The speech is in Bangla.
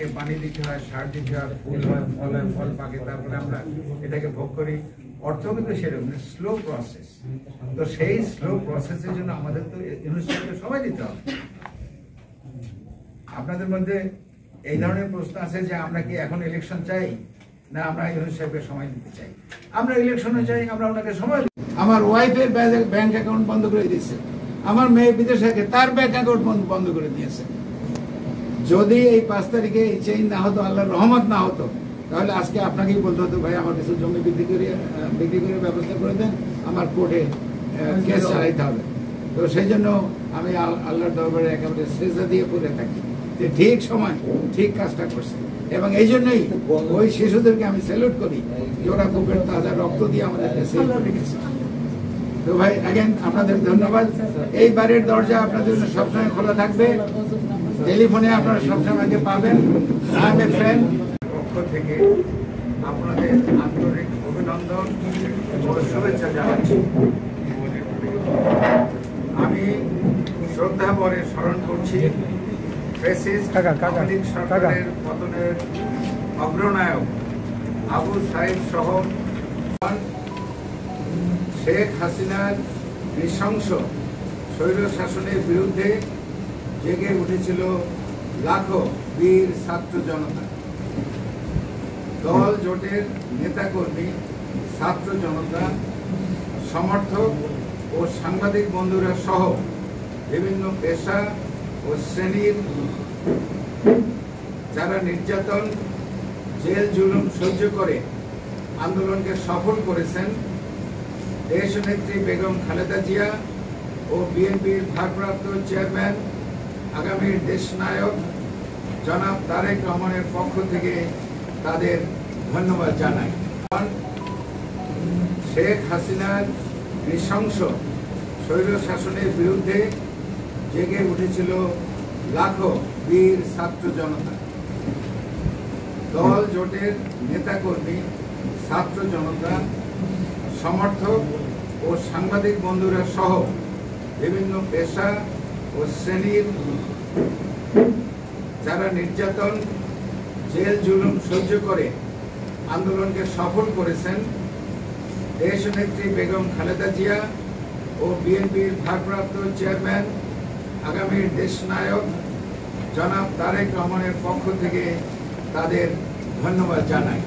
এটাকে পানি দিতে হয়, সার দিতে হয়, ফুল হয়, ফল হয়, ফল পাকে, তারপরে আমরা এটাকে ভোগ করি। অর্থ কিন্তু সেরকম স্লো প্রসেস। তো সেই স্লো প্রসেসের জন্য আমাদের তো ইউনিভার্সিটিকে সময় দিতে হবে। আপনাদের মধ্যে এই ধরনের প্রশ্ন আছে যে আমরা কি এখন ইলেকশন চাই, না আমরা ইউনুস সাহেবকে সময় দিতে চাই? আমরা ইলেকশনে চাই, আমরা ওনাকে সময় দিই। আমার ওয়াইফের ব্যাংক অ্যাকাউন্ট বন্ধ করে দিয়েছে, আমার মেয়ে বিদেশে থাকে, তার ব্যাংক অ্যাকাউন্ট বন্ধ করে দিয়েছে। যদি এই 5 তারিখে এই চেঞ্জ না হতো, আল্লাহর রহমত না হতো, তাহলে আজকে আপনাকেই বলতে হতো ভাই আমার কিছু জমি বিক্রি করে ব্যবস্থা করে দেন, আমার কোর্টে কেস চালাইতে হবে। তো সেই জন্য আমি আল্লাহর দরবারে একেবারে সেজদা দিয়ে পড়ে থাকি যে ঠিক সময় ঠিক কাজটা করছে। এবং এই জন্যই ওই শিশুদেরকে আমি স্যালুট করি যে ওরা বুকের তাজা রক্ত দিয়ে আমাদেরকে সেভ করে গেছে। তো ভাই আগেন আপনাদের ধন্যবাদ। এই বাড়ির দরজা আপনাদের জন্য সবসময় খোলা থাকবে, টেলিফোনে আপনারা সবসময় পাবেন। I M a friend. পক্ষ থেকে আপনাদের আন্তরিক অভিনন্দন ও শুভেচ্ছা জানাচ্ছি। আমি শ্রদ্ধা ভরে স্মরণ করছি ফ্যাসিস্ট সরকারের পতনের অগ্রনায়ক আবু সাইদ সহ শেখ হাসিনার নৃশংস স্বৈর শাসনের বিরুদ্ধে জেগে উঠেছিল লাখো বীর ছাত্র জনতা। দল জোটের নেতাকর্মী, ছাত্র জনতা, সমর্থক ও সাংবাদিক বন্ধুরা সহ বিভিন্ন পেশা ও শ্রেণীর যারা নির্যাতন, জেল জুলুম সহ্য করে আন্দোলনকে সফল করেছেন, দেশনেত্রী বেগম খালেদা জিয়া ও বিএনপির ভারপ্রাপ্ত চেয়ারম্যান আগামীর দেশনায়ক জনাব তারেক রহমানের পক্ষ থেকে তাদের ধন্যবাদ জানাই। শেখ হাসিনার নৃশংস স্বৈর শাসনের বিরুদ্ধে জেগে উঠেছিল লাখো বীর ছাত্র জনতা। দল জোটের নেতাকর্মী, ছাত্র জনতা, সমর্থক ও সাংবাদিক বন্ধুরা সহ বিভিন্ন পেশা ও শ্রেণীর যারা নির্যাতন, জেল জুলুম সহ্য করে আন্দোলনকে সফল করেছেন, দেশনেত্রী বেগম খালেদা জিয়া ও বিএনপির ভারপ্রাপ্ত চেয়ারম্যান আগামীর দেশনায়ক জনাব তারেক রহমানের পক্ষ থেকে তাদের ধন্যবাদ জানাই।